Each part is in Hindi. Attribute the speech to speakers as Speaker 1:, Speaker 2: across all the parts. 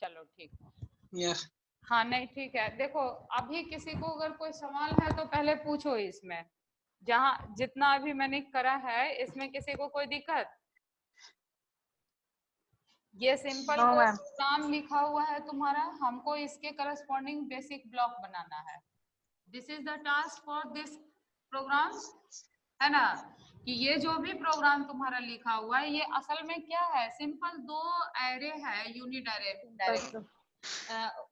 Speaker 1: चलो ठीक।
Speaker 2: यस।
Speaker 1: हाँ नहीं ठीक है। देखो अभी किसी को अगर कोई सवाल है तो पहले पूछो। इसमें जहाँ जितना अभी मैंने करा है इसमें किसी को कोई दिक्कत? ये सिंपल
Speaker 3: नो
Speaker 1: कोई
Speaker 3: मैम।
Speaker 1: प्रोग्राम लिखा हुआ है तुम्हारा, हमको इसके करस्पॉन्डिंग बेसिक ब्लॉक बनाना है। This is the task for this program, है ना? कि ये जो भी प्रोग्राम तुम्हारा लिखा हुआ है ये असल में क्या है? सिंपल दो एरे है, यूनिडायरेक्ट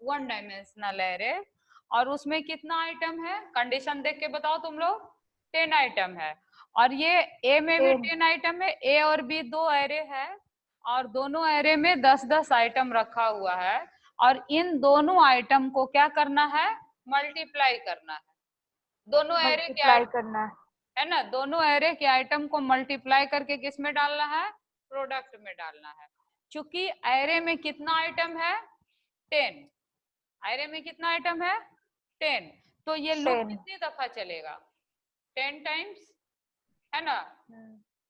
Speaker 1: वन डायमेंशनल एरे, और उसमें कितना आइटम है? कंडीशन देख के बताओ तुम लोग। 10 आइटम है। और ये ए में भी 10 आइटम है। ए और बी दो एरे है और दोनों एरे में 10-10 आइटम रखा हुआ है। और इन दोनों आइटम को क्या करना है? मल्टीप्लाई करना है। दोनों एरे के
Speaker 3: मल्टीप्लाई करना
Speaker 1: है ना, दोनों एरे के आइटम को मल्टीप्लाई करके किस में डालना है? प्रोडक्ट में डालना है। चूंकि एरे में कितना आइटम है? 10। एरे में कितना आइटम है? 10। तो ये लूप
Speaker 3: 10।
Speaker 1: कितनी दफा चलेगा? 10 टाइम्स, है ना?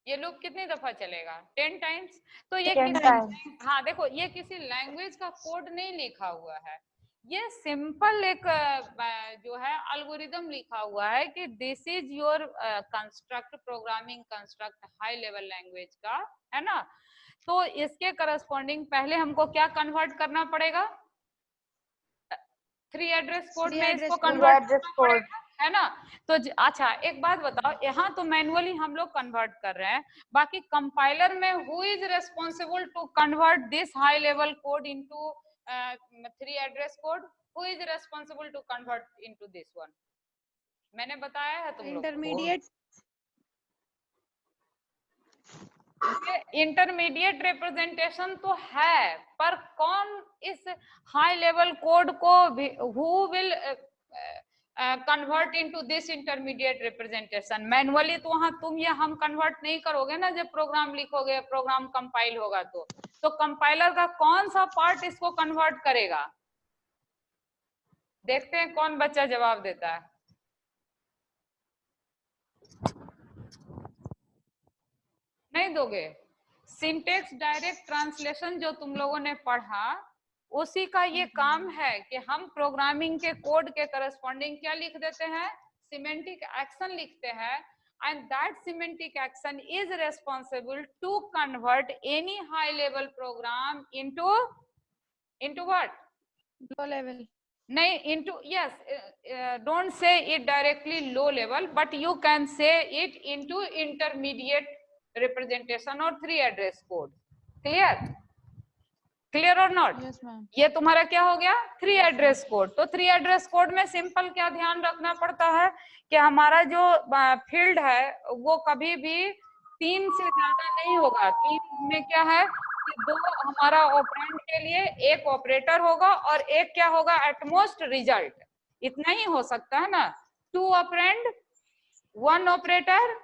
Speaker 1: ये लूप कितनी दफा चलेगा? 10 टाइम्स। तो ये
Speaker 3: 10
Speaker 1: किसी,
Speaker 3: टाइम्स।
Speaker 1: हाँ देखो ये किसी लैंग्वेज का कोड नहीं लिखा हुआ है, ये सिंपल एक जो है एल्गोरिदम लिखा हुआ है कि this is your construct, programming construct high level language का, है ना? तो इसके करस्पॉन्डिंग पहले हमको क्या कन्वर्ट करना पड़ेगा? 3 एड्रेस कोड में इसको कन्वर्ट करना पड़ेगा, है ना? तो अच्छा एक बात बताओ, यहाँ तो मैनुअली हम लोग कन्वर्ट कर रहे हैं, बाकी कंपाइलर में who is responsible to convert this high level code into 3 address code? Who is responsible to convert into this one? मैंने बताया है तुम लोग
Speaker 4: इंटरमीडिएट।
Speaker 1: ये इंटरमीडिएट रिप्रेजेंटेशन तो है, पर कौन इस हाई लेवल कोड को who will convert into this intermediate representation? Manually तो वहां तुम या हम कन्वर्ट नहीं करोगे ना, जब प्रोग्राम लिखोगे, प्रोग्राम कंपाइल होगा तो कंपाइलर का कौन सा पार्ट इसको कन्वर्ट करेगा? देखते हैं कौन बच्चा जवाब देता है। नहीं दोगे? सिंटेक्स डायरेक्ट ट्रांसलेशन जो तुम लोगों ने पढ़ा उसी का ये काम है कि हम प्रोग्रामिंग के कोड के करस्पॉन्डिंग क्या लिख देते हैं? सिमेंटिक एक्शन लिखते हैं, and that semantic action is responsible to convert any high level program into what?
Speaker 4: Low level.
Speaker 1: नहीं, into, yes, don't say it directly low level, but you can say it into intermediate representation or 3 address code. clear or not?
Speaker 4: Yes ma'am.
Speaker 1: ये तुम्हारा क्या हो गया? 3 एड्रेस कोड। तो 3 एड्रेस कोड में सिंपल क्या ध्यान रखना पड़ता है कि हमारा जो फील्ड है वो कभी भी 3 से ज्यादा नहीं होगा। 3 में क्या है कि 2 हमारा ऑपरेंड के लिए, एक ऑपरेटर होगा और एक क्या होगा? At most result. इतना ही हो सकता है ना? 2 operand, 1 operator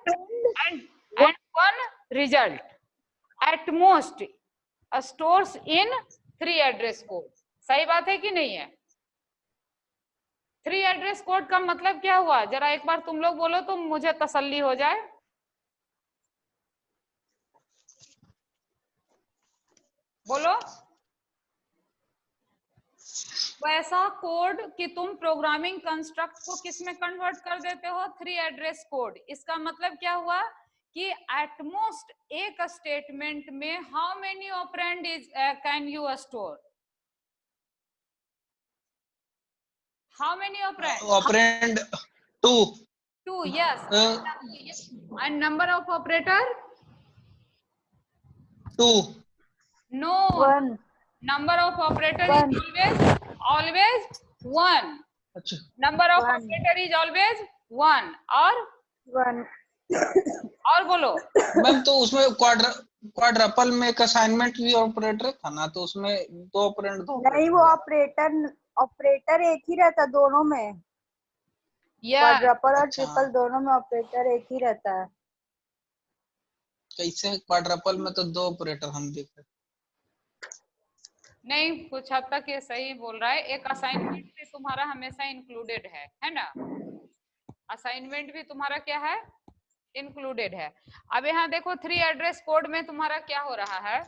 Speaker 1: and 1 result at most stores in 3 address code. सही बात है कि नहीं है? 3 एड्रेस कोड का मतलब क्या हुआ? जरा एक बार तुम लोग बोलो तो मुझे तसल्ली हो जाए। बोलो। वैसा कोड कि तुम प्रोग्रामिंग कंस्ट्रक्ट को किस में कन्वर्ट कर देते हो? 3 एड्रेस कोड। इसका मतलब क्या हुआ कि एटमोस्ट एक स्टेटमेंट में how many operand is can you store? How many operand?
Speaker 2: Operand 2.
Speaker 1: 2, yes. And number of operator?
Speaker 2: 2.
Speaker 1: No.
Speaker 3: 1.
Speaker 1: Number of operator is always 1.
Speaker 2: अच्छा,
Speaker 1: Number of
Speaker 3: 1.
Speaker 1: operator is always 1. और बोलो।
Speaker 2: मैम तो उसमें क्वाड्रपल में एक असाइनमेंट भी ऑपरेटर था ना, तो उसमें 2 ऑपरेंड 2
Speaker 3: नहीं, वो ऑपरेटर एक ही रहता दोनों में। क्वाड्रपल और ट्रिपल दोनों में ऑपरेटर एक ही रहता है।
Speaker 2: कैसे? क्वाड्रपल में तो 2 ऑपरेटर हम देख रहे।
Speaker 1: नहीं, कुछ हद तक ये सही बोल रहा है। एक असाइनमेंट भी तुम्हारा हमेशा इंक्लूडेड है ना? असाइनमेंट भी तुम्हारा क्या है? इंक्लूडेड है। अब यहाँ देखो 3 एड्रेस कोड में तुम्हारा क्या हो रहा है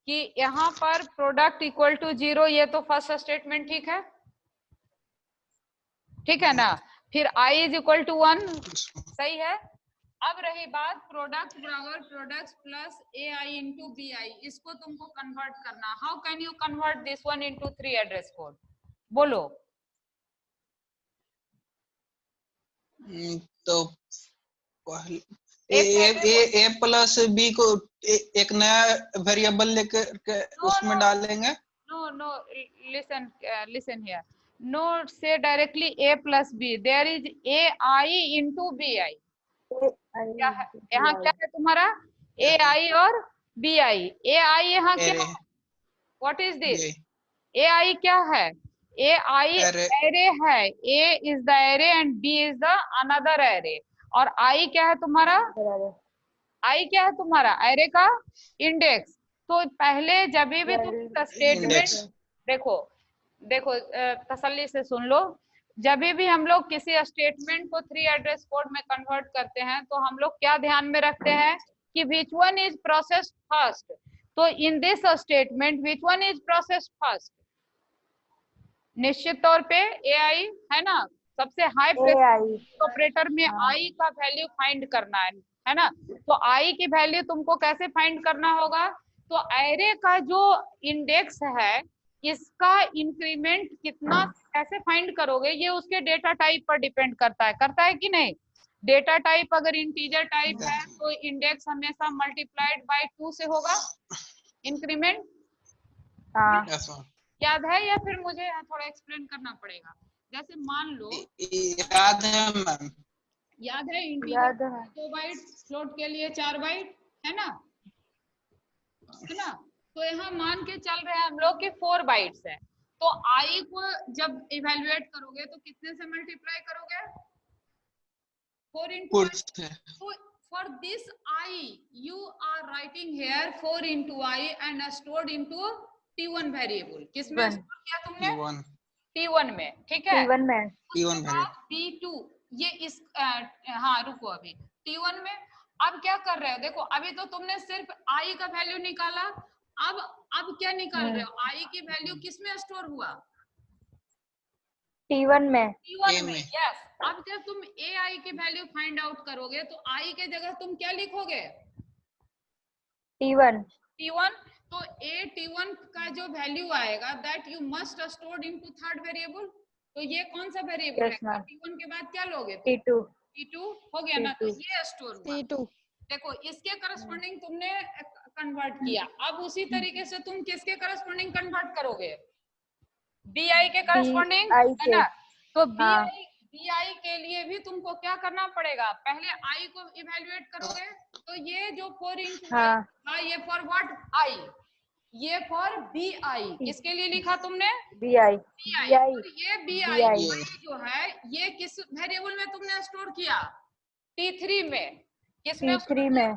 Speaker 1: कि यहाँ पर प्रोडक्ट इक्वल टू 0, ये तो फर्स्ट स्टेटमेंट ठीक है, ठीक है ना। फिर i इज इक्वल टू 1, सही है। अब रही बात प्रोडक्ट बराबर product plus ai into B I, इसको तुमको कन्वर्ट करना। How can you convert this one into 3 address code, बोलो।
Speaker 2: तो ए प्लस बी को एक नया वेरिएबल लेकर के उसमें डालेंगे।
Speaker 1: No no, listen listen here, no से directly a plus b, there is ai into B I. क्या है यहाँ, क्या है तुम्हारा ए आई और बी आई। ए आई यहाँ क्या है, what is this, A I क्या है, ए आई एरे है, A is the array and B is the another array, और आई क्या है तुम्हारा, आई क्या है तुम्हारा एरे का इंडेक्स। तो पहले जब भी तुम स्टेटमेंट, देखो देखो तसल्ली से सुन लो, जब भी हम लोग किसी स्टेटमेंट को 3 एड्रेस कोड में कन्वर्ट करते हैं तो हम लोग क्या ध्यान में रखते हैं कि which one is processed first. तो in this statement which one is processed first, निश्चित तौर पे एआई है ना, सबसे हाई ऑपरेटर में आई का वैल्यू फाइंड करना है ना। तो आई की वैल्यू तुमको कैसे फाइंड करना होगा, तो एरे का जो इंडेक्स है इसका इंक्रीमेंट कितना कैसे फाइंड करोगे, ये उसके डेटा टाइप पर डिपेंड करता है कि नहीं। डेटा टाइप अगर इंटीजर टाइप है तो इंडेक्स हमेशा मल्टीप्लाइड बाय 2 से होगा इंक्रीमेंट। याद है या फिर मुझे थोड़ा एक्सप्लेन करना पड़ेगा। जैसे मान लो
Speaker 2: याद है मैम,
Speaker 1: याद है इंटीजर 2 बाइट, फ्लोट के लिए 4 बाइट है ना, तो यहाँ मान के चल रहे हैं हम लोग कि 4 बाइट्स है। तो आई को जब इवेल्युएट करोगे तो कितने से मल्टीप्लाई करोगे, 4 इंटू आई। तो for this I you are writing here 4 into I and stored into T1 variable. किसमें स्टोर किया तुमने, T1 में, ठीक है।
Speaker 2: T1 में
Speaker 1: B2 ये इस हाँ रुको, अभी T1 में अब क्या कर रहे हो, देखो अभी तो तुमने सिर्फ आई का वैल्यू निकाला, अब क्या निकाल रहे हो, आई की वैल्यू किसमें स्टोर हुआ,
Speaker 3: T1 में।
Speaker 1: T1 में, यस। अब जब तुम ए आई की वैल्यू फाइंड आउट करोगे तो आई के जगह तुम क्या लिखोगे, T1। तो T1 का जो वैल्यू आएगा that you must stored into third variable. तो ये कौन सा वेरिएबल है, T1 के बाद क्या लोगे, T2 हो गया ना, तो ये स्टोर हुआ T2। देखो इसके करस्पॉन्डिंग तुमने कन्वर्ट किया। अब उसी तरीके से तुम किसके करस्पॉन्डिंग कन्वर्ट करोगे, बी आई के करस्पॉन्डिंग, है ना। तो बी आई के लिए भी तुमको क्या करना पड़ेगा, पहले आई को इवेल्युएट करोगे। तो ये जो 4 इंटू आई, ये फॉर व्हाट आई, ये फॉर बी आई, किसके लिए लिखा तुमने, बी आई। और ये बी आई जो है ये किस वेरिएबल में तुमने स्टोर किया, T3 में। किसमें,
Speaker 2: T3 में।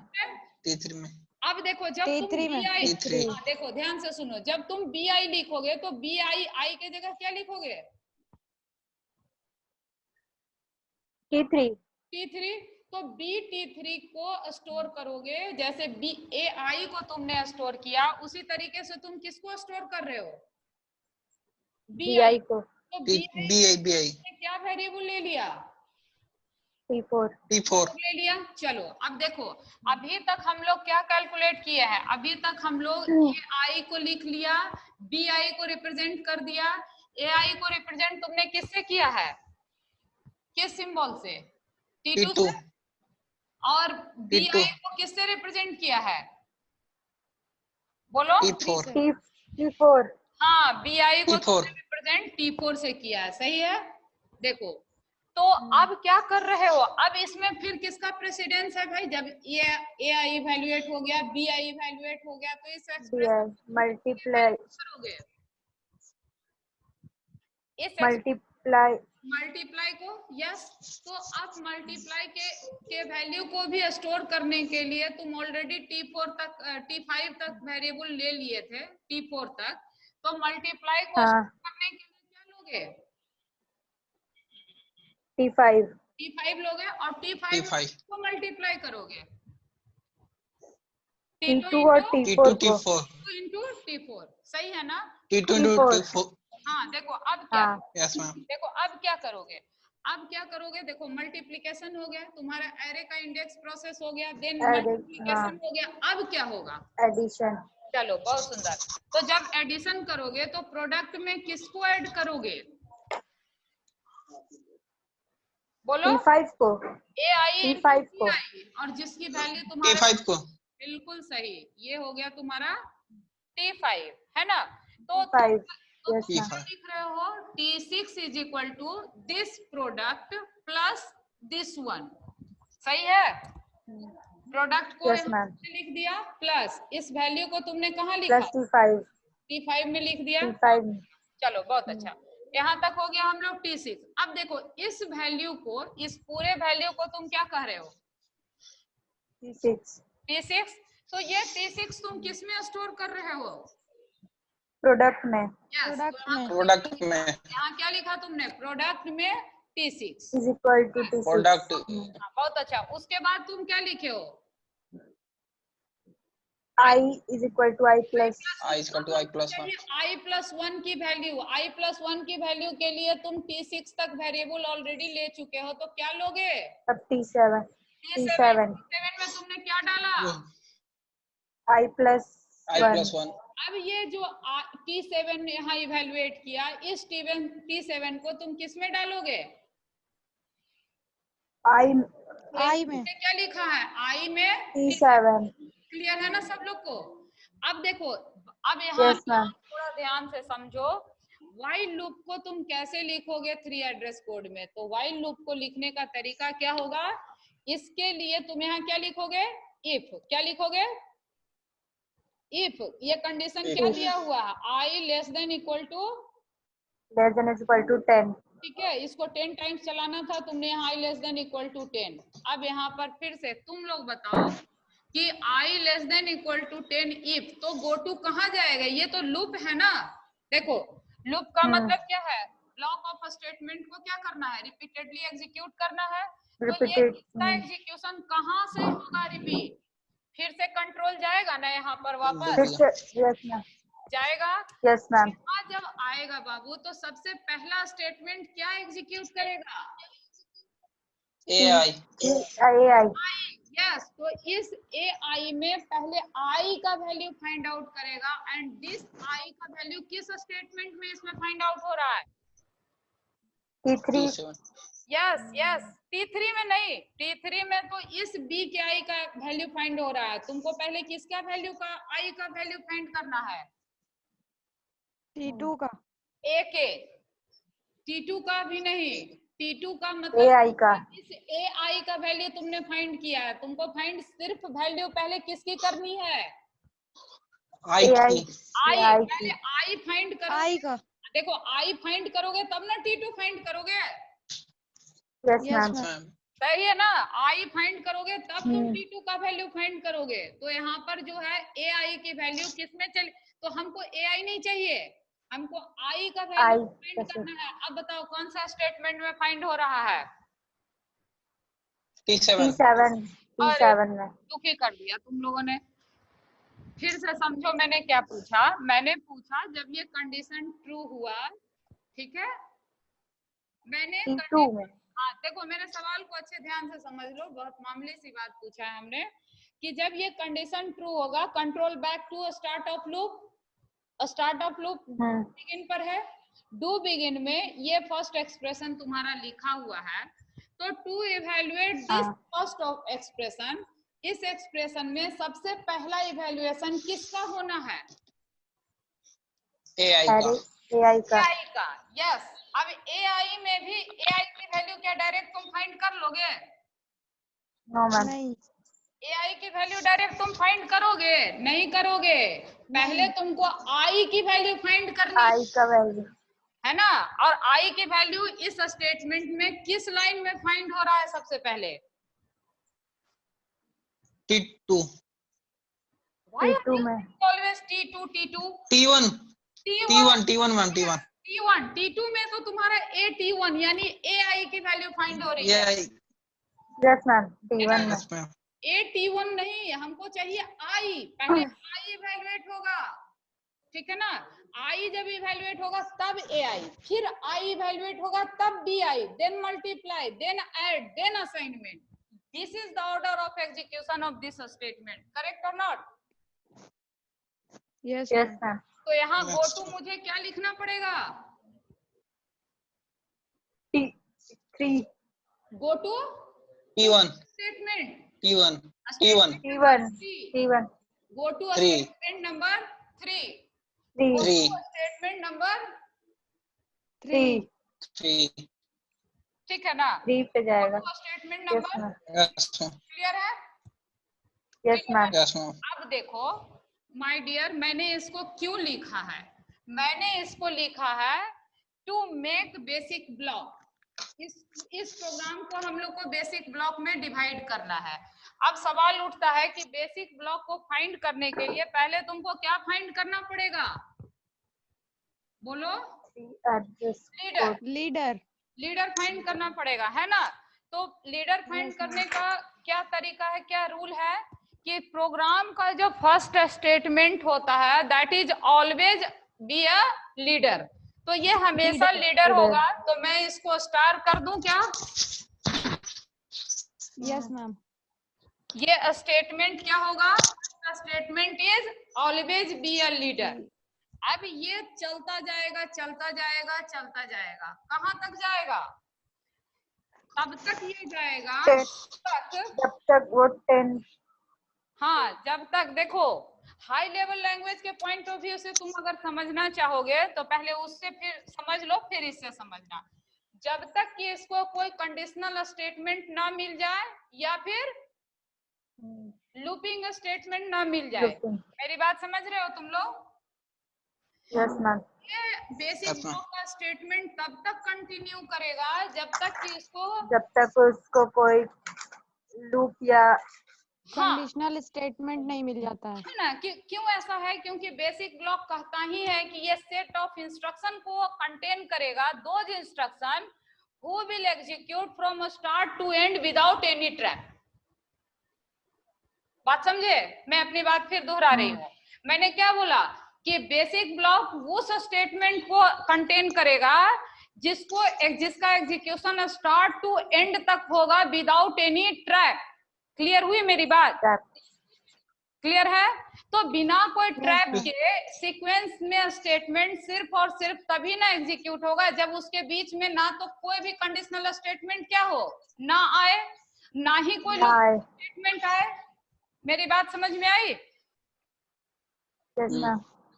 Speaker 1: अब देखो जब तुम बी आई, देखो ध्यान से सुनो, जब तुम बी आई लिखोगे तो बी आई के जगह क्या लिखोगे, T3। तो T3 को स्टोर करोगे, जैसे आई को तुमने स्टोर किया उसी तरीके से तुम किसको स्टोर कर रहे हो, बी आई को। तो बी आई क्या वेरिएबल ले लिया, T4 ले लिया। चलो अब देखो, अभी तक हम लोग क्या कैलकुलेट किए हैं, अभी तक हम लोग ए आई को लिख लिया, बी आई को रिप्रेजेंट कर दिया। ए आई को रिप्रेजेंट तुमने किससे किया है, किस सिंबल से, T2 से। और बी आई को किससे रिप्रेजेंट किया है, बोलो, T4। हाँ, बी आई को रिप्रेजेंट T4 से किया है, सही है। देखो तो अब क्या कर रहे हो, अब इसमें फिर किसका प्रेसिडेंस है भाई, जब ये ए आई इवैल्यूएट हो गया, बी आई इवैल्यूएट हो गया, तो इस एक्सप्रेशन मल्टीप्लाई करोगे, मल्टीप्लाई को, यस। तो अब मल्टीप्लाई के वैल्यू को भी स्टोर करने के लिए तुम ऑलरेडी T5 तक वेरिएबल ले लिए थे, T4 तक। तो मल्टीप्लाई को स्टोर करने के लिए क्या लोगे, T5 लोगे, और T5 को मल्टीप्लाई करोगे,
Speaker 3: T2 और
Speaker 2: T2
Speaker 3: T4 को
Speaker 2: T4
Speaker 1: इंटू T4, सही है ना?
Speaker 2: T2 into
Speaker 3: T4
Speaker 2: T4
Speaker 1: हाँ देखो अब क्या,
Speaker 3: हाँ
Speaker 2: यस मैम
Speaker 1: देखो अब क्या करोगे, अब क्या करोगे, देखो मल्टीप्लिकेशन हो गया तुम्हारा, एरे का इंडेक्स प्रोसेस हो गया, देन
Speaker 3: एरे
Speaker 1: मल्टीप्लिकेशन हो गया, अब क्या होगा?
Speaker 3: एडिशन
Speaker 1: चलो बहुत सुंदर। तो जब एडिशन करोगे तो प्रोडक्ट में किसको ऐड करोगे? बोलो।
Speaker 3: T5 को
Speaker 1: ए आई इंटू
Speaker 3: T5
Speaker 1: टी
Speaker 3: को
Speaker 1: आई, और जिसकी वैल्यू तुम्हारे
Speaker 2: T5 को
Speaker 1: बिल्कुल सही, ये हो गया तुम्हारा T5, है ना? तो
Speaker 3: T5
Speaker 1: तो
Speaker 3: यस
Speaker 1: तुम
Speaker 3: मैम
Speaker 1: क्या लिख रहे हो? T6 is equal to this product plus this one, सही है? प्रोडक्ट को
Speaker 3: यस
Speaker 1: यहाँ
Speaker 3: मैम
Speaker 1: पे लिख दिया, प्लस इस वैल्यू को तुमने कहाँ लिखा?
Speaker 3: प्लस T5
Speaker 1: T5 में लिख दिया।
Speaker 3: T5
Speaker 1: चलो बहुत अच्छा, यहाँ तक हो गया हम लोग T6। अब देखो इस वैल्यू को, इस पूरे वैल्यू को तुम क्या कह रहे हो?
Speaker 3: T6
Speaker 1: T6। तो ये T6 तुम किस में स्टोर कर रहे हो?
Speaker 3: प्रोडक्ट में
Speaker 1: यस,
Speaker 2: प्रोडक्ट में
Speaker 1: यहाँ क्या लिखा तुमने? प्रोडक्ट में T6।
Speaker 3: Is equal to T6
Speaker 2: product
Speaker 1: हाँ, बहुत अच्छा। उसके बाद तुम क्या लिखे हो?
Speaker 3: I is equal to I plus
Speaker 2: I is equal to I plus 1
Speaker 1: I plus 1 की वैल्यू, I प्लस 1 की वैल्यू के लिए तुम T6 तक वेरिएबल ऑलरेडी ले चुके हो, तो क्या लोगे?
Speaker 3: अब T7
Speaker 1: T7 में तुमने क्या डाला?
Speaker 3: I प्लस
Speaker 2: I
Speaker 3: 1
Speaker 2: plus 1
Speaker 1: अब ये जो T7 यहाँ इवेलुएट किया, इस T7 को तुम किस में डालोगे?
Speaker 3: I में
Speaker 1: क्या लिखा है? I में
Speaker 3: T7
Speaker 1: क्लियर है ना सब लोग को? अब देखो, अब यहाँ
Speaker 3: यस मैम
Speaker 1: थोड़ा ध्यान से समझो, व्हाइल लूप को तुम कैसे लिखोगे 3 एड्रेस कोड में? तो व्हाइल लूप को लिखने का तरीका क्या होगा? इसके लिए तुम यहाँ क्या लिखोगे? इफ, क्या लिखोगे? इफ ये कंडीशन क्या दिया हुआ है? I less than equal to,
Speaker 3: less than is equal to 10
Speaker 1: ठीक है, इसको 10 टाइम्स चलाना था तुमने, यहाँ I less than equal to 10। अब यहाँ पर फिर से तुम लोग बताओ कि I less than equal to 10 if, तो गो टू कहाँ जाएगा? ये तो लूप है ना। देखो लूप का मतलब क्या है? ब्लॉक ऑफ स्टेटमेंट को क्या करना है? रिपीटेडली एग्जीक्यूट करना है। तो ये
Speaker 3: रिपीटेड
Speaker 1: इसका एग्जीक्यूशन कहाँ से होगा? रिपीट, फिर से कंट्रोल जाएगा ना यहाँ पर वापस
Speaker 3: फिर से यस मैम
Speaker 1: जाएगा।
Speaker 3: यस मैम
Speaker 1: यहाँ जब आएगा बाबू, तो सबसे पहला स्टेटमेंट क्या एग्जीक्यूट करेगा?
Speaker 2: AI
Speaker 3: AI
Speaker 1: यस, तो इस AI में पहले I का वैल्यू फाइंड आउट करेगा, एंड दिस I का वैल्यू किस स्टेटमेंट में इसमें फाइंड आउट हो रहा है?
Speaker 3: T3
Speaker 1: यस यस, T3 में नहीं, T3 में तो इस B के I का वैल्यू फाइंड हो रहा है। तुमको पहले किसका वैल्यू का, I का वैल्यू फाइंड करना है?
Speaker 4: T2 का
Speaker 1: A के, T2 का भी नहीं, T2 का मतलब
Speaker 3: AI का
Speaker 1: इस AI का वैल्यू तुमने फाइंड किया है। तुमको फाइंड सिर्फ वैल्यू पहले किसकी करनी है?
Speaker 2: I
Speaker 3: AI
Speaker 2: की
Speaker 1: I, पहले I फाइंड करो।
Speaker 4: I का
Speaker 1: देखो I फाइंड करोगे तब ना T2 फाइंड करोगे,
Speaker 3: यस
Speaker 4: Yes,
Speaker 3: मैम
Speaker 4: ma'am.
Speaker 1: सही है ना? I फाइंड करोगे तब तुम T2 का वैल्यू फाइंड करोगे। तो यहाँ पर जो है AI की वैल्यू किसमें चली? तो हमको AI नहीं चाहिए, हमको I का वैल्यू फाइंड करना है। अब बताओ कौन सा स्टेटमेंट में फाइंड हो रहा है?
Speaker 2: T7
Speaker 3: T7 में
Speaker 1: दुखी कर दिया तुम लोगों ने। फिर से समझो मैंने क्या पूछा। मैंने पूछा जब ये कंडीशन ट्रू हुआ, ठीक है, मैंने
Speaker 3: T2 में
Speaker 1: हाँ देखो मेरे सवाल को अच्छे ध्यान से समझ लो, बहुत मामूली सी बात पूछा है हमने, कि जब ये कंडीशन ट्रू होगा, control back to start of loop, start of loop begin पर है, डू बिगिन में ये फर्स्ट एक्सप्रेशन तुम्हारा लिखा हुआ है। तो to evaluate this first of expression, इस एक्सप्रेशन में सबसे पहला इवैल्यूएशन किसका होना है?
Speaker 2: AI का
Speaker 3: AI का
Speaker 1: AI का। यस, अब AI में भी AI की वैल्यू क्या डायरेक्ट तुम फाइंड कर लोगे?
Speaker 3: नो मैम
Speaker 4: नहीं
Speaker 1: AI की वैल्यू डायरेक्ट तुम फाइंड करोगे? नहीं करोगे, पहले तुमको I की वैल्यू फाइंड करनी
Speaker 3: I का वैल्यू
Speaker 1: है ना। और I की वैल्यू इस स्टेटमेंट में किस लाइन में फाइंड हो रहा है सबसे पहले?
Speaker 2: T2
Speaker 3: T2 में
Speaker 1: always T2
Speaker 2: T1 ma'am
Speaker 1: T2 में तो तुम्हारा AT1 यानी AI की वैल्यू फाइंड हो रही है।
Speaker 2: AI
Speaker 3: यस मैम T1 में
Speaker 2: yes मैम
Speaker 1: AT1 नहीं, हमको चाहिए I। पहले I इवैल्यूएट होगा, ठीक है ना। I जब इवैल्यूएट होगा तब AI, फिर I इवैल्यूएट होगा तब BI, then multiply, then add, then assignment. This is the order of execution of this statement, correct और नॉट?
Speaker 3: Yes ma'am.
Speaker 1: तो यहाँ गो टू मुझे क्या लिखना पड़ेगा?
Speaker 3: T3
Speaker 1: go to
Speaker 2: P1
Speaker 1: statement,
Speaker 2: P1
Speaker 3: T1
Speaker 1: go to
Speaker 2: 3
Speaker 1: statement number 3,
Speaker 2: 3
Speaker 1: statement number
Speaker 3: 3
Speaker 1: ठीक है ना।
Speaker 3: 3 पे जाएगा।
Speaker 1: Statement
Speaker 3: yes
Speaker 1: number
Speaker 3: ma'am.
Speaker 1: Clear है?
Speaker 3: Yes ma'am.
Speaker 2: Yes ma'am.
Speaker 1: अब देखो माय डियर, मैंने इसको क्यों लिखा है? मैंने इसको लिखा है टू मेक बेसिक ब्लॉक। इस प्रोग्राम को हम लोग को बेसिक ब्लॉक में डिवाइड करना है। अब सवाल उठता है कि बेसिक ब्लॉक को फाइंड करने के लिए पहले तुमको क्या फाइंड करना पड़ेगा? बोलो। लीडर फाइंड करना पड़ेगा, है ना। तो लीडर फाइंड करने का क्या तरीका है, क्या रूल है कि प्रोग्राम का जो फर्स्ट स्टेटमेंट होता है that is always be a leader. तो ये हमेशा लीडर होगा। तो मैं इसको स्टार कर दूं क्या?
Speaker 4: Yes ma'am.
Speaker 1: ये स्टेटमेंट क्या होगा? Statement is always be a leader. अब ये चलता जाएगा चलता जाएगा चलता जाएगा, कहां तक जाएगा? तब तक ये जाएगा
Speaker 3: जब तक वो 10।
Speaker 1: हाँ, जब तक देखो हाई लेवल लैंग्वेज के पॉइंट ऑफ व्यू से तुम अगर समझना चाहोगे तो पहले उससे फिर समझ लो, फिर इससे समझना। जब तक कि इसको कोई कंडीशनल स्टेटमेंट ना मिल जाए या फिर लूपिंग स्टेटमेंट ना मिल जाए। मेरी बात समझ रहे हो तुम लोग?
Speaker 3: Yes ma'am.
Speaker 1: ये बेसिक ब्लॉक का स्टेटमेंट तब तक कंटिन्यू करेगा जब तक कि
Speaker 3: उसको कोई लूप या
Speaker 4: कंडीशनल स्टेटमेंट नहीं मिल जाता है
Speaker 1: ना। क्यों ऐसा है? क्योंकि बेसिक ब्लॉक कहता ही है कि ये सेट ऑफ इंस्ट्रक्शन को कंटेन करेगा, those instruction who will execute from start to end without any trap. बात समझे? मैं अपनी बात फिर दोहरा रही हूँ। मैंने क्या बोला कि बेसिक ब्लॉक उस स्टेटमेंट को कंटेन करेगा जिसका एग्जीक्यूशन स्टार्ट टू एंड तक होगा विदाउट एनी ट्रैप। क्लियर हुई मेरी बात? क्लियर है? तो बिना कोई ट्रैप के सीक्वेंस में स्टेटमेंट सिर्फ और सिर्फ तभी ना एग्जीक्यूट होगा जब उसके बीच में ना तो कोई भी कंडीशनल स्टेटमेंट क्या हो, ना आए, ना ही कोई स्टेटमेंट आए। मेरी बात समझ में आई?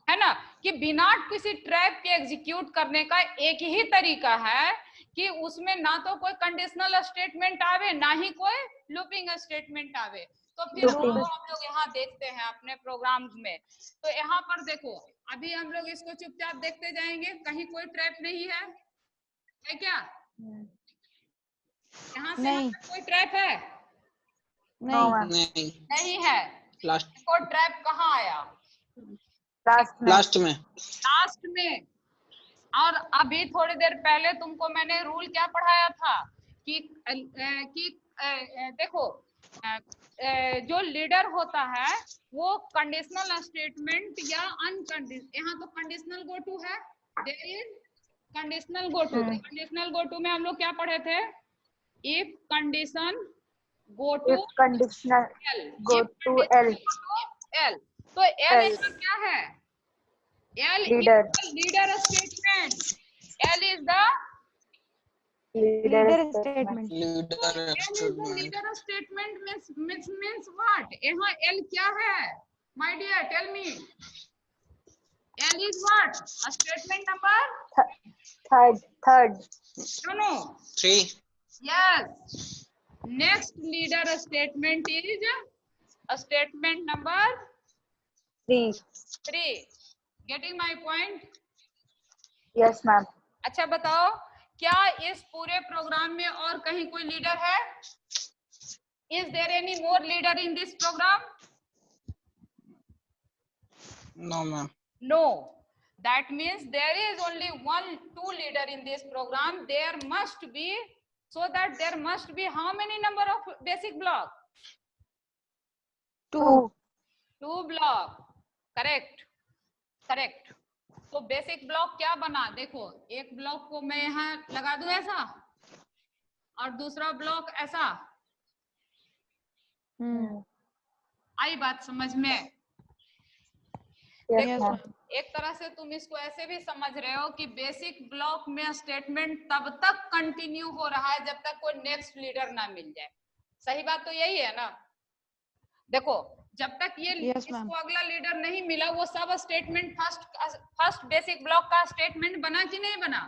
Speaker 1: है ना कि बिना किसी ट्रैप के एग्जीक्यूट करने का एक ही तरीका है कि उसमें ना तो कोई कंडीशनल स्टेटमेंट आवे ना ही कोई लूपिंग स्टेटमेंट आवे। तो फिर हम लोग यहाँ देखते हैं अपने प्रोग्राम्स में। तो यहाँ पर देखो, अभी हम लोग इसको चुपचाप देखते जाएंगे, कहीं कोई ट्रैप नहीं है क्या? यहाँ से यहाँ कोई ट्रैप है? नहीं है। कोई ट्रैप कहाँ आया?
Speaker 2: लास्ट में।
Speaker 1: और अभी थोड़ी देर पहले तुमको मैंने रूल क्या पढ़ाया था कि देखो जो लीडर होता है वो कंडीशनल स्टेटमेंट या अनकंडीशनल, यहाँ तो कंडीशनल गो टू है, there is conditional go to. Conditional go to में हम लोग क्या पढ़े थे? If condition go to L. तो एल यहाँ क्या है? L
Speaker 3: leader.
Speaker 1: is the leader statement. L is the
Speaker 4: leader statement.
Speaker 1: L is the leader statement means what? यहाँ L क्या है? My dear, tell me. L is what? A statement number?
Speaker 3: Third.
Speaker 1: No.
Speaker 2: 3.
Speaker 1: Yes. Next leader statement is a statement number 3. Getting my point?
Speaker 3: Yes, ma'am.
Speaker 1: अच्छा बताओ, क्या इस पूरे प्रोग्राम में और कहीं कोई लीडर है? Is there any more leader in this program?
Speaker 2: No, ma'am.
Speaker 1: No. That means there is only 2 leader in this program. There must be, so that there must be how many number of basic block? 2 block, correct correct. तो बेसिक ब्लॉक क्या बना, देखो एक ब्लॉक को मैं यहाँ लगा दूं ऐसा और दूसरा ब्लॉक ऐसा, आई बात समझ में?
Speaker 3: Yes ma'am.
Speaker 1: एक तरह से तुम इसको ऐसे भी समझ रहे हो कि बेसिक ब्लॉक में स्टेटमेंट तब तक कंटिन्यू हो रहा है जब तक कोई नेक्स्ट लीडर ना मिल जाए। सही बात तो यही है ना? देखो जब तक ये इसको अगला लीडर नहीं मिला वो सब स्टेटमेंट फर्स्ट बेसिक ब्लॉक का स्टेटमेंट बना कि नहीं बना?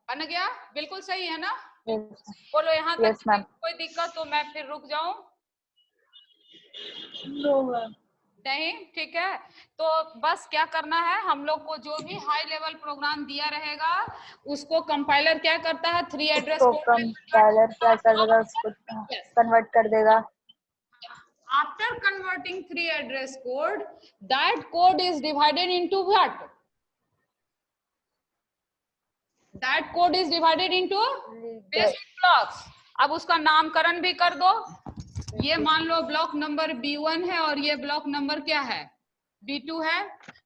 Speaker 1: बन गया, बिल्कुल सही है ना? बोलो यहाँ तक कोई दिक्कत तो मैं फिर रुक जाऊं? नहीं, ठीक है। तो बस क्या करना है, हम लोग को जो भी हाई लेवल प्रोग्राम दिया रहेगा उसको कंपाइलर क्या करता है, 3 एड्रेस कोड
Speaker 3: कंपाइलर क्या करेगा, उसको कन्वर्ट कर देगा।
Speaker 1: After converting 3 address code, that code is divided into what? That code is divided into basic blocks. अब उसका नामकरण भी कर दो। ये मान लो ब्लॉक नंबर B1 है और ये ब्लॉक नंबर क्या है, B2 है।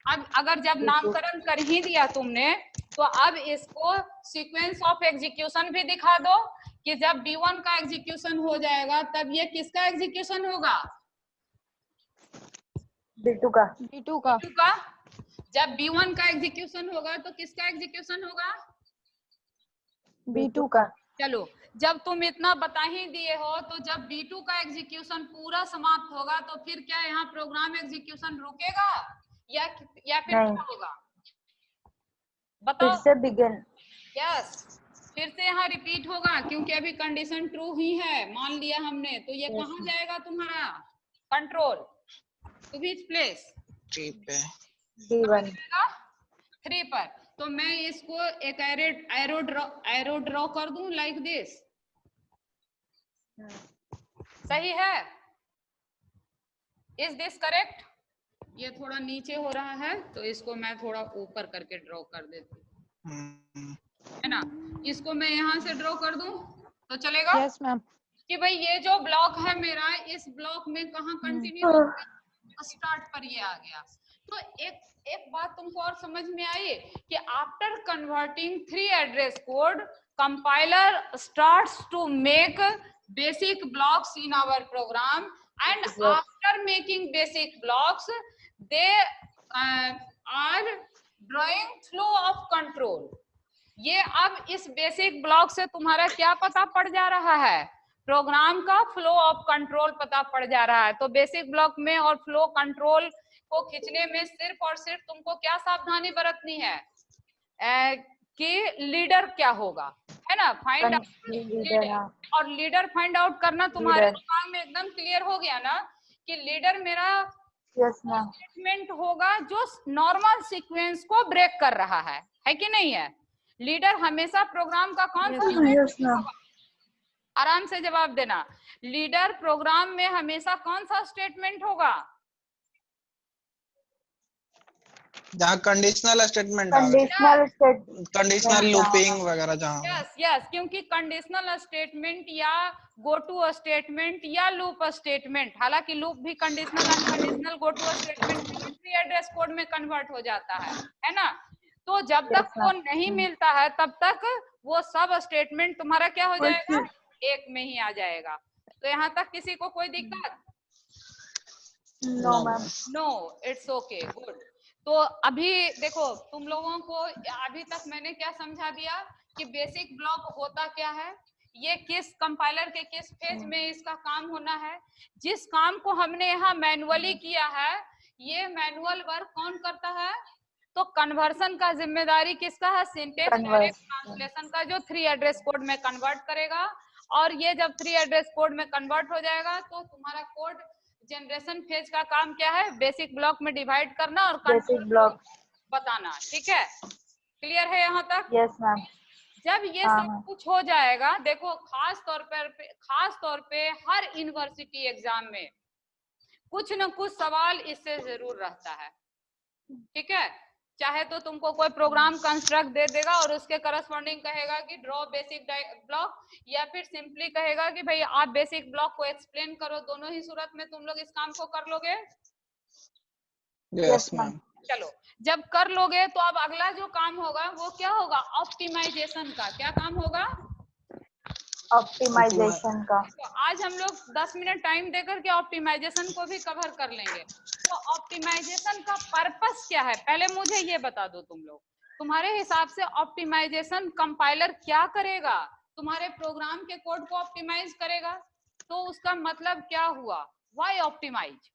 Speaker 1: अब अगर जब नामकरण कर ही दिया तुमने तो अब इसको सीक्वेंस ऑफ एग्जीक्यूशन भी दिखा दो कि जब B1 का एग्जीक्यूशन हो जाएगा तब ये किसका एग्जीक्यूशन होगा?
Speaker 3: B2 का।
Speaker 1: जब B1 का एग्जीक्यूशन होगा तो किसका एग्जीक्यूशन होगा?
Speaker 3: B2 का।
Speaker 1: चलो जब तुम इतना बता ही दिए हो तो जब B2 का एग्जीक्यूशन पूरा समाप्त होगा तो फिर क्या यहाँ प्रोग्राम एग्जीक्यूशन रुकेगा या फिर क्या होगा बताओ?
Speaker 3: फिर से बिगिन।
Speaker 1: यस, फिर से यहाँ रिपीट होगा क्योंकि अभी कंडीशन ट्रू ही है मान लिया हमने। तो ये कहाँ जाएगा तुम्हारा कंट्रोल? To which place?
Speaker 2: 3 पे।
Speaker 3: D1
Speaker 1: 3 पर। तो मैं इसको एक एरो ड्रॉ कर दूं लाइक दिस। सही है? Is this correct? ये थोड़ा नीचे हो रहा है तो इसको मैं थोड़ा ऊपर करके ड्रॉ कर देती हूँ, है ना? इसको मैं यहाँ से ड्रॉ कर दूं तो चलेगा?
Speaker 4: Yes ma'am.
Speaker 1: कि भाई ये जो ब्लॉक है मेरा, इस ब्लॉक में कहाँ कंटिन्यू, स्टार्ट पर ये आ गया। तो एक बात तुमको और समझ में आई कि after converting 3 address code, compiler starts to make basic blocks in our program and after making basic blocks they are drawing flow of control. ये अब इस बेसिक ब्लॉक से तुम्हारा क्या पता पड़ जा रहा है? प्रोग्राम का फ्लो ऑफ कंट्रोल पता पड़ जा रहा है। तो बेसिक ब्लॉक में और फ्लो कंट्रोल को खींचने में सिर्फ और सिर्फ तुमको क्या सावधानी बरतनी है कि लीडर क्या होगा, है ना? Find out leader. और लीडर फाइंड आउट करना तुम्हारे दिमाग में एकदम क्लियर हो गया ना कि लीडर मेरा स्टेटमेंट होगा जो नॉर्मल सीक्वेंस को ब्रेक कर रहा है कि नहीं है? लीडर हमेशा प्रोग्राम का कौन सा? आराम से जवाब देना। लीडर प्रोग्राम में हमेशा कौन सा स्टेटमेंट होगा?
Speaker 2: जहाँ कंडीशनल स्टेटमेंट, कंडीशनल लूपिंग वगैरह जहाँ।
Speaker 1: यस, क्योंकि कंडीशनल स्टेटमेंट या गो टू स्टेटमेंट या लूप स्टेटमेंट, हालांकि लूप भी conditional go to statement 3 address code में कन्वर्ट हो जाता है ना? तो जब तक वो नहीं मिलता है तब तक वो सब स्टेटमेंट तुम्हारा क्या हो जाएगा? एक में ही आ जाएगा। तो यहाँ तक किसी को कोई दिक्कत? No, it's okay, good. तो अभी देखो तुम लोगों को अभी तक मैंने क्या समझा दिया कि बेसिक ब्लॉक होता क्या है, ये किस कंपाइलर के किस फेज में इसका काम होना है। जिस काम को हमने यहाँ मैनुअली किया है, ये मैनुअल वर्क कौन करता है? तो कन्वर्सन का जिम्मेदारी किसका है? सिंटेक्स डायरेक्ट ट्रांसलेशन का, जो 3 एड्रेस कोड में कन्वर्ट करेगा। और ये जब 3 एड्रेस कोड में कन्वर्ट हो जाएगा तो तुम्हारा कोड जनरेशन फेज का काम क्या है? बेसिक ब्लॉक में डिवाइड करना और बेसिक ब्लॉक बताना। ठीक है, क्लियर है यहाँ तक?
Speaker 3: Yes ma'am.
Speaker 1: जब ये सब कुछ हो जाएगा, देखो खास तौर पे हर यूनिवर्सिटी एग्जाम में कुछ न कुछ सवाल इससे जरूर रहता है। ठीक है, चाहे तो तुमको कोई प्रोग्राम कंस्ट्रक्ट दे देगा और उसके करस्पॉन्डिंग कहेगा कि ड्रॉ बेसिक ब्लॉक, या फिर सिंपली कहेगा कि भाई आप बेसिक ब्लॉक को एक्सप्लेन करो। दोनों ही सूरत में तुम लोग इस काम को कर लोगे।
Speaker 2: Yes ma'am.
Speaker 1: चलो, जब कर लोगे तो अब अगला जो काम होगा वो क्या होगा? ऑप्टिमाइजेशन का। क्या काम होगा?
Speaker 3: ऑप्टिमाइजेशन का।
Speaker 1: तो आज हम लोग 10 मिनट टाइम देकर के ऑप्टिमाइजेशन को भी कवर कर लेंगे। तो ऑप्टिमाइजेशन का पर्पस क्या है, पहले मुझे ये बता दो तुम लोग। तुम्हारे हिसाब से ऑप्टिमाइजेशन कंपाइलर क्या करेगा? तुम्हारे प्रोग्राम के कोड को ऑप्टिमाइज करेगा। तो उसका मतलब क्या हुआ? Why optimize?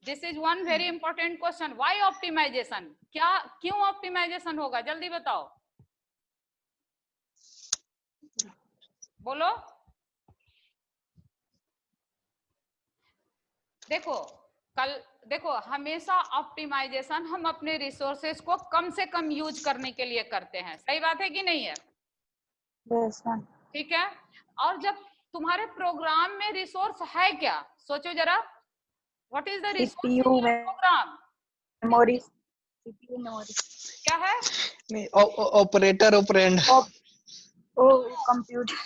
Speaker 1: This is one very important question. Why optimization? क्या, क्यों ऑप्टिमाइजेशन होगा? जल्दी बताओ, बोलो। देखो हमेशा ऑप्टिमाइजेशन हम अपने रिसोर्सेज को कम से कम यूज करने के लिए करते हैं। सही बात है कि नहीं है? ठीक है। और जब तुम्हारे प्रोग्राम में रिसोर्स है क्या, सोचो जरा। What is the resource in your program?
Speaker 3: Memory. CPU memory
Speaker 1: क्या है?
Speaker 2: नहीं, operator operand.
Speaker 3: Oh computer.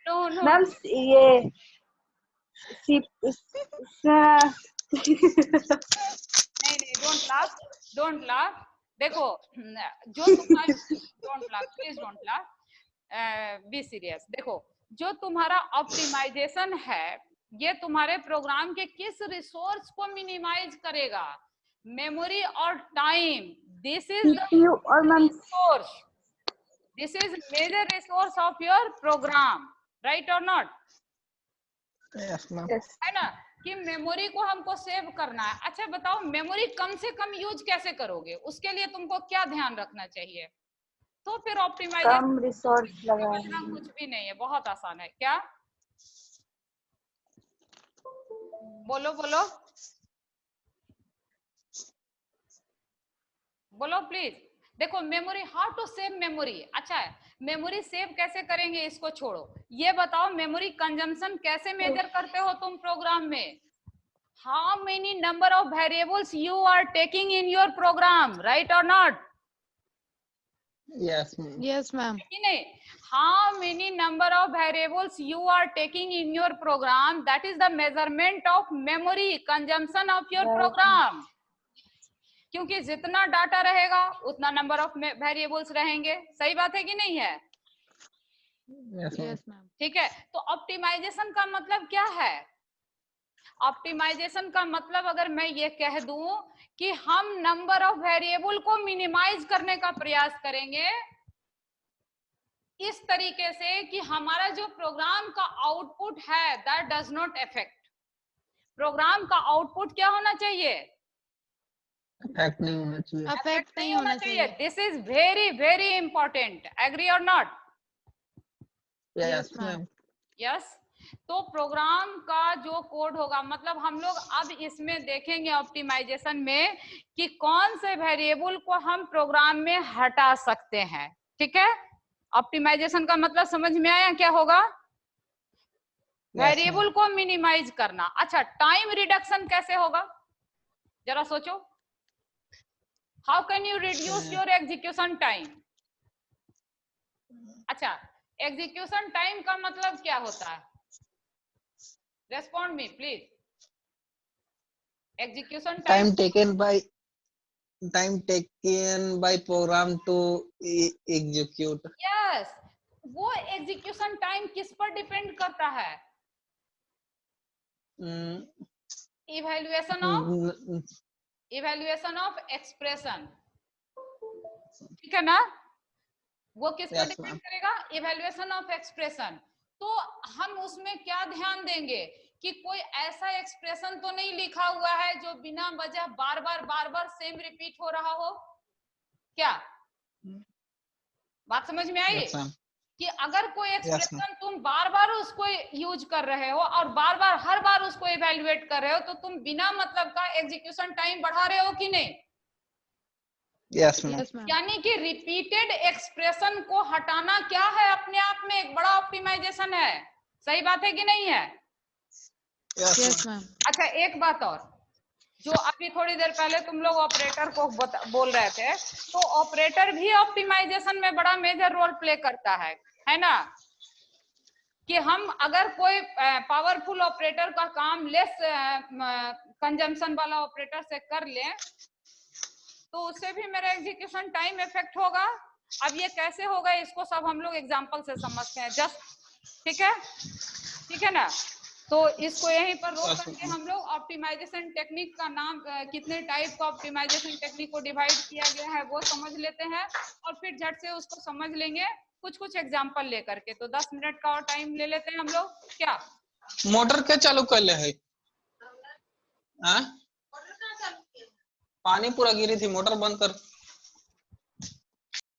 Speaker 1: No no
Speaker 3: ma'am ये
Speaker 1: नहीं, डोंट लाफ। देखो जो तुम्हारा don't laugh, please don't laugh, be serious. देखो, जो तुम्हारा ऑप्टिमाइजेशन है ये तुम्हारे प्रोग्राम के किस रिसोर्स को मिनिमाइज करेगा? मेमोरी और टाइम। दिस इज
Speaker 3: सीपीयू और ma'am
Speaker 1: resource, this is major resource of your program, right और नॉट?
Speaker 2: Yes ma'am.
Speaker 1: है ना, कि मेमोरी को हमको सेव करना है। अच्छा बताओ, मेमोरी कम से कम यूज कैसे करोगे? उसके लिए तुमको क्या ध्यान रखना चाहिए? तो फिर ऑप्टिमाइजेशन
Speaker 3: कम रिसोर्स
Speaker 1: समझना कुछ भी नहीं है, बहुत आसान है। क्या? बोलो बोलो बोलो प्लीज। देखो memory, how to save memory. अच्छा है, मेमोरी सेव कैसे करेंगे इसको छोड़ो, ये बताओ मेमोरी कंजम्पशन कैसे मेजर करते हो तुम प्रोग्राम में? How many number of variables you are taking in your program, right और not?
Speaker 2: Yes ma'am.
Speaker 4: Yes ma'am.
Speaker 1: नहीं, how many number of variables you are taking in your program, that is the measurement of memory consumption of your program. क्योंकि जितना डाटा रहेगा उतना नंबर ऑफ वेरिएबल्स रहेंगे। सही बात है कि नहीं है?
Speaker 2: Yes
Speaker 4: ma'am.
Speaker 1: ठीक है। तो ऑप्टिमाइजेशन का मतलब क्या है? ऑप्टिमाइजेशन का मतलब अगर मैं ये कह दूं कि हम नंबर ऑफ वेरिएबल को मिनिमाइज करने का प्रयास करेंगे इस तरीके से कि हमारा जो प्रोग्राम का आउटपुट है that does not affect. Program का आउटपुट क्या होना चाहिए?
Speaker 2: अफेक्ट नहीं होना चाहिए।
Speaker 1: अफेक्ट नहीं होना चाहिए। This is very very important. Agree और नॉट?
Speaker 2: Yes ma'am.
Speaker 1: यस। तो प्रोग्राम का जो कोड होगा, मतलब हम लोग अब इसमें देखेंगे ऑप्टिमाइजेशन में कि कौन से वेरिएबल को हम प्रोग्राम में हटा सकते हैं। ठीक है, ऑप्टिमाइजेशन का मतलब समझ में आया क्या होगा? वेरिएबल को मिनिमाइज करना। अच्छा, टाइम रिडक्शन कैसे होगा जरा सोचो। How can you reduce your execution time? अच्छा, एग्जीक्यूशन टाइम का मतलब क्या होता है? Respond me please. Execution
Speaker 2: time taken by program to execute.
Speaker 1: Yes, वो एग्जीक्यूशन टाइम किस पर डिपेंड करता है? Evaluation of expression. ठीक है ना? वो किस पर डिपेंड करेगा? Evaluation of expression. तो हम उसमें क्या ध्यान देंगे कि कोई ऐसा एक्सप्रेशन तो नहीं लिखा हुआ है जो बिना वजह बार बार सेम रिपीट हो रहा हो। क्या बात समझ में आई? कि अगर कोई एक्सप्रेशन तुम बार बार उसको यूज कर रहे हो और बार बार हर बार उसको इवैल्यूएट कर रहे हो तो तुम बिना मतलब का एग्जीक्यूशन टाइम बढ़ा रहे हो कि नहीं?
Speaker 2: Yes ma'am.
Speaker 1: यानी कि रिपीटेड एक्सप्रेशन को हटाना क्या है, अपने आप में एक बड़ा ऑप्टिमाइजेशन है। सही बात है कि नहीं है?
Speaker 4: Yes ma'am.
Speaker 1: अच्छा, एक बात और, जो अभी थोड़ी देर पहले तुम लोग ऑपरेटर को बोल रहे थे, तो ऑपरेटर भी ऑप्टिमाइजेशन में बड़ा मेजर रोल प्ले करता है ना, कि हम अगर कोई पावरफुल ऑपरेटर का काम लेस कंजम्पशन वाला ऑपरेटर से कर लें तो उससे भी मेरा एग्जीक्यूशन टाइम इफेक्ट होगा। अब ये कैसे होगा इसको सब हम लोग एग्जांपल से समझते हैं जस्ट, ठीक है ना। तो इसको यहीं पर रोक करके हम लोग ऑप्टिमाइजेशन टेक्निक का नाम, कितने टाइप का ऑप्टिमाइजेशन टेक्निक को डिवाइड किया गया है वो समझ लेते हैं, और फिर झट से उसको समझ लेंगे कुछ एग्जांपल लेकर के। तो 10 मिनट का और टाइम ले लेते हैं हम लोग। क्या
Speaker 2: मोटर के चालू कर ले है? पानी पूरा गिरी थी, मोटर बंद कर।